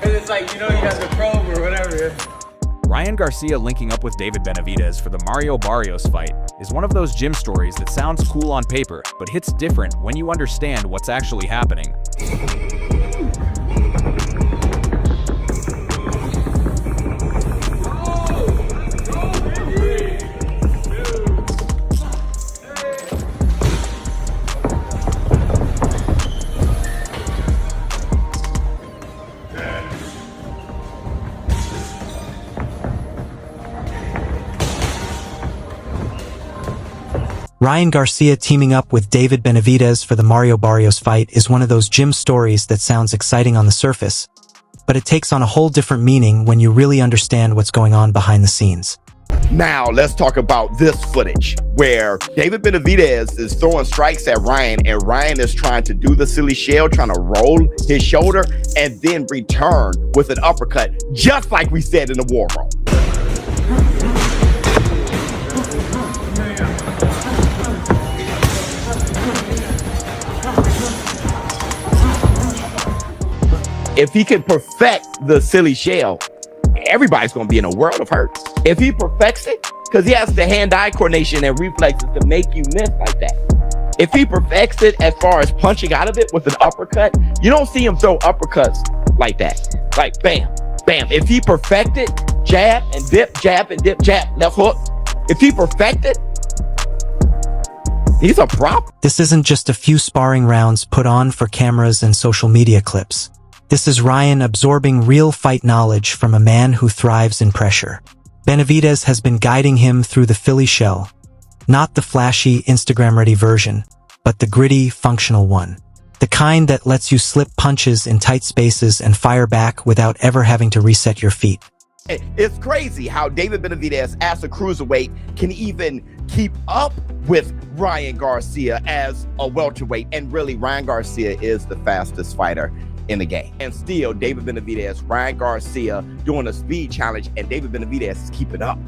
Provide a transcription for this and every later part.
It's like, you know, you have the probe or whatever. Ryan Garcia linking up with David Benavidez for the Mario Barrios fight is one of those gym stories that sounds cool on paper, but hits different when you understand what's actually happening. Ryan Garcia teaming up with David Benavidez for the Mario Barrios fight is one of those gym stories that sounds exciting on the surface, but it takes on a whole different meaning when you really understand what's going on behind the scenes. Now, let's talk about this footage where David Benavidez is throwing strikes at Ryan, and Ryan is trying to do the silly shell, trying to roll his shoulder and then return with an uppercut, just like we said in the war room. If he can perfect the silly shell, everybody's going to be in a world of hurt. If he perfects it, because he has the hand-eye coordination and reflexes to make you miss like that. If he perfects it as far as punching out of it with an uppercut, you don't see him throw uppercuts like that. Like bam, bam. If he perfect it, jab and dip, jab, left hook. If he perfect it, he's a prop. This isn't just a few sparring rounds put on for cameras and social media clips. This is Ryan absorbing real fight knowledge from a man who thrives in pressure. Benavidez has been guiding him through the Philly shell, not the flashy Instagram-ready version, but the gritty, functional one. The kind that lets you slip punches in tight spaces and fire back without ever having to reset your feet. It's crazy how David Benavidez, as a cruiserweight, can even keep up with Ryan Garcia as a welterweight. And really, Ryan Garcia is the fastest fighter in the game. And still, David Benavidez, Ryan Garcia doing a speed challenge, and David Benavidez is keeping up.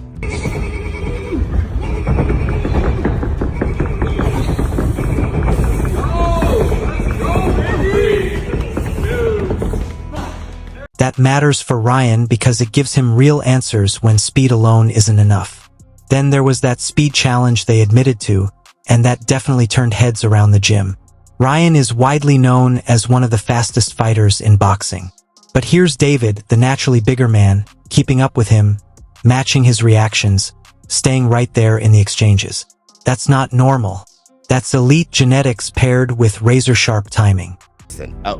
That matters for Ryan because it gives him real answers when speed alone isn't enough. Then there was that speed challenge they admitted to, and that definitely turned heads around the gym. Ryan is widely known as one of the fastest fighters in boxing. But here's David, the naturally bigger man, keeping up with him, matching his reactions, staying right there in the exchanges. That's not normal. That's elite genetics paired with razor-sharp timing.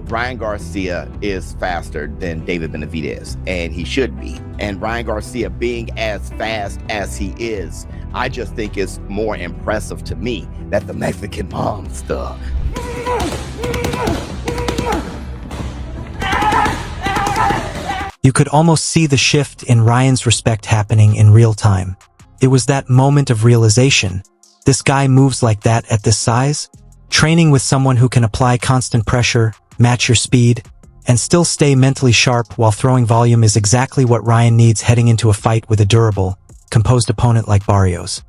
Ryan Garcia is faster than David Benavidez, and he should be. And Ryan Garcia being as fast as he is, I just think it's more impressive to me that the Mexican monster. You could almost see the shift in Ryan's respect happening in real time. It was that moment of realization. This guy moves like that at this size? Training with someone who can apply constant pressure, match your speed, and still stay mentally sharp while throwing volume is exactly what Ryan needs heading into a fight with a durable, composed opponent like Barrios.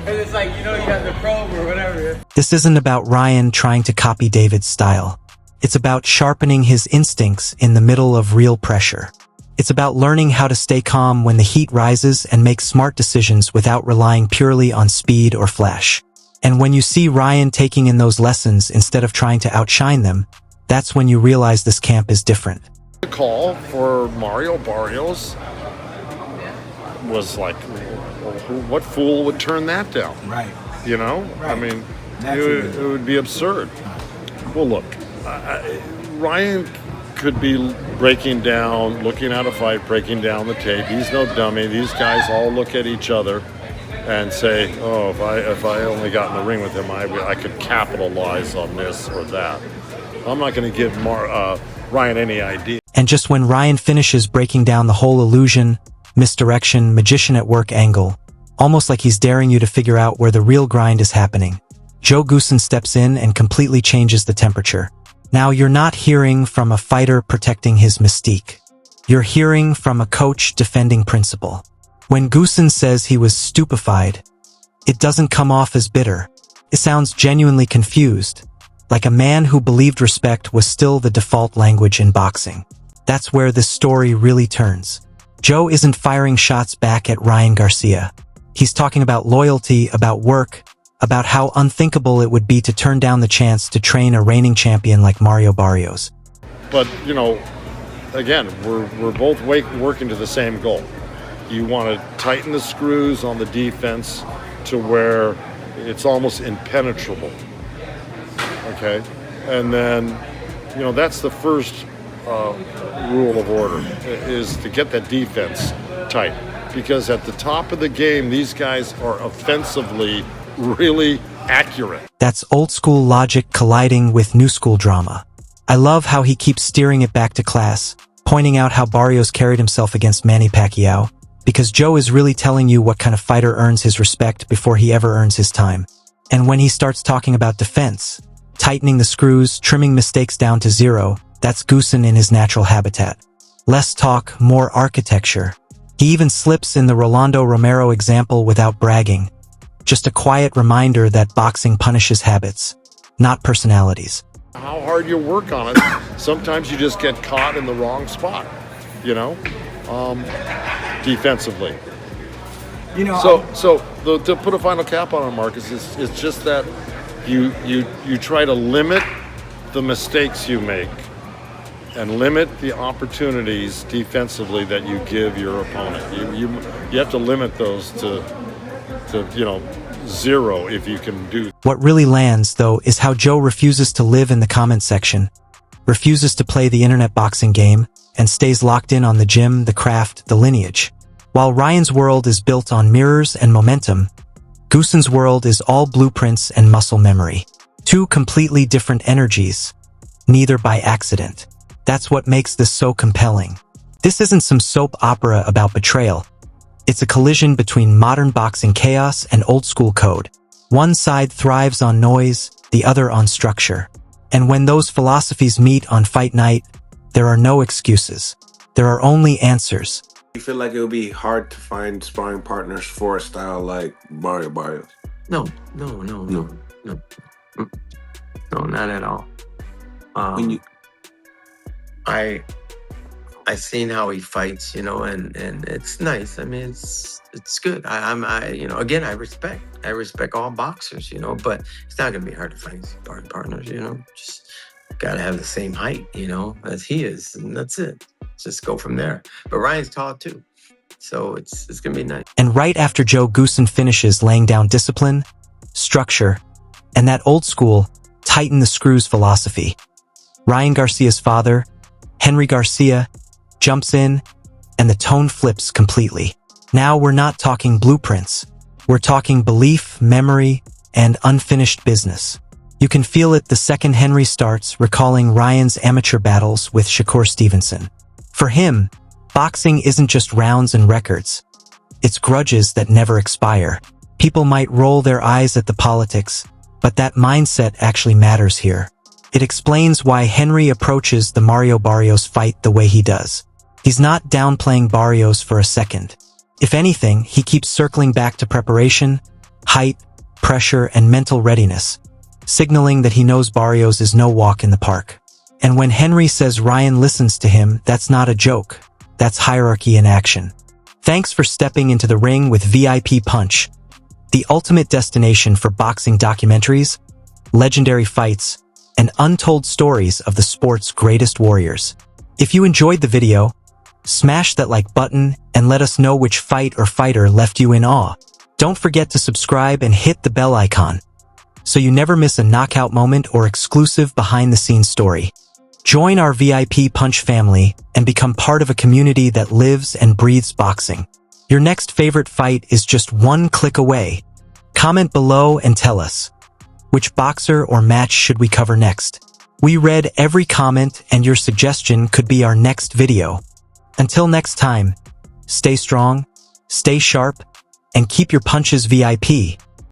It's like, you know, you have the probe or whatever. This isn't about Ryan trying to copy David's style. It's about sharpening his instincts in the middle of real pressure. It's about learning how to stay calm when the heat rises and make smart decisions without relying purely on speed or flash. And when you see Ryan taking in those lessons instead of trying to outshine them, that's when you realize this camp is different. The call for Mario Barrios was like, what fool would turn that down? Right. You know? Right. I mean, it would be absurd. Well, look, Ryan could be breaking down, looking at a fight, breaking down the tape. He's no dummy. These guys all look at each other and say, oh, if I only got in the ring with him, I could capitalize on this or that. I'm not going to give Ryan any idea. And just when Ryan finishes breaking down the whole illusion, misdirection, magician at work angle, almost like he's daring you to figure out where the real grind is happening, Joe Goossen steps in and completely changes the temperature. Now you're not hearing from a fighter protecting his mystique. You're hearing from a coach defending principle. When Goossen says he was stupefied, it doesn't come off as bitter. It sounds genuinely confused, like a man who believed respect was still the default language in boxing. That's where this story really turns. Joe isn't firing shots back at Ryan Garcia. He's talking about loyalty, about work, about how unthinkable it would be to turn down the chance to train a reigning champion like Mario Barrios. But, you know, again, we're both working to the same goal. You want to tighten the screws on the defense to where it's almost impenetrable. Okay? And then, you know, that's the first rule of order, is to get that defense tight. Because at the top of the game, these guys are offensively really accurate. That's old school logic colliding with new school drama. I love how he keeps steering it back to class, pointing out how Barrios carried himself against Manny Pacquiao, because Joe is really telling you what kind of fighter earns his respect before he ever earns his time. And when he starts talking about defense, tightening the screws, trimming mistakes down to zero, that's Goossen in his natural habitat. Less talk, more architecture. He even slips in the Rolando Romero example without bragging. Just a quiet reminder that boxing punishes habits, not personalities. How hard you work on it, sometimes you just get caught in the wrong spot, you know, defensively. You know, To put a final cap on it, Marcus, it's just that you try to limit the mistakes you make and limit the opportunities defensively that you give your opponent. You have to limit those to zero if you can do. What really lands, though, is how Joe refuses to live in the comment section, refuses to play the internet boxing game, and stays locked in on the gym, the craft, the lineage. While Ryan's world is built on mirrors and momentum, Goossen's world is all blueprints and muscle memory. Two completely different energies, neither by accident. That's what makes this so compelling. This isn't some soap opera about betrayal. It's a collision between modern boxing chaos and old-school code. One side thrives on noise, the other on structure. And when those philosophies meet on fight night, there are no excuses. There are only answers. You feel like it would be hard to find sparring partners for a style like Mario Barrios? No, not at all. I seen how he fights, and it's nice. I mean, it's good. I respect all boxers, but it's not gonna be hard to find sparring partners, just gotta have the same height, as he is, and that's it. Just go from there. But Ryan's tall too, so it's gonna be nice. And right after Joe Goossen finishes laying down discipline, structure, and that old school tighten the screws philosophy, Ryan Garcia's father, Henry Garcia, jumps in, and the tone flips completely. Now we're not talking blueprints. We're talking belief, memory, and unfinished business. You can feel it the second Henry starts recalling Ryan's amateur battles with Shakur Stevenson. For him, boxing isn't just rounds and records. It's grudges that never expire. People might roll their eyes at the politics, but that mindset actually matters here. It explains why Henry approaches the Mario Barrios fight the way he does. He's not downplaying Barrios for a second. If anything, he keeps circling back to preparation, height, pressure, and mental readiness, signaling that he knows Barrios is no walk in the park. And when Henry says Ryan listens to him, that's not a joke. That's hierarchy in action. Thanks for stepping into the ring with VIP Punch, the ultimate destination for boxing documentaries, legendary fights, and untold stories of the sport's greatest warriors. If you enjoyed the video, smash that like button and let us know which fight or fighter left you in awe. Don't forget to subscribe and hit the bell icon so you never miss a knockout moment or exclusive behind-the-scenes story. Join our VIP Punch family and become part of a community that lives and breathes boxing. Your next favorite fight is just one click away. Comment below and tell us, which boxer or match should we cover next? We read every comment and your suggestion could be our next video. Until next time, stay strong, stay sharp, and keep your punches VIP.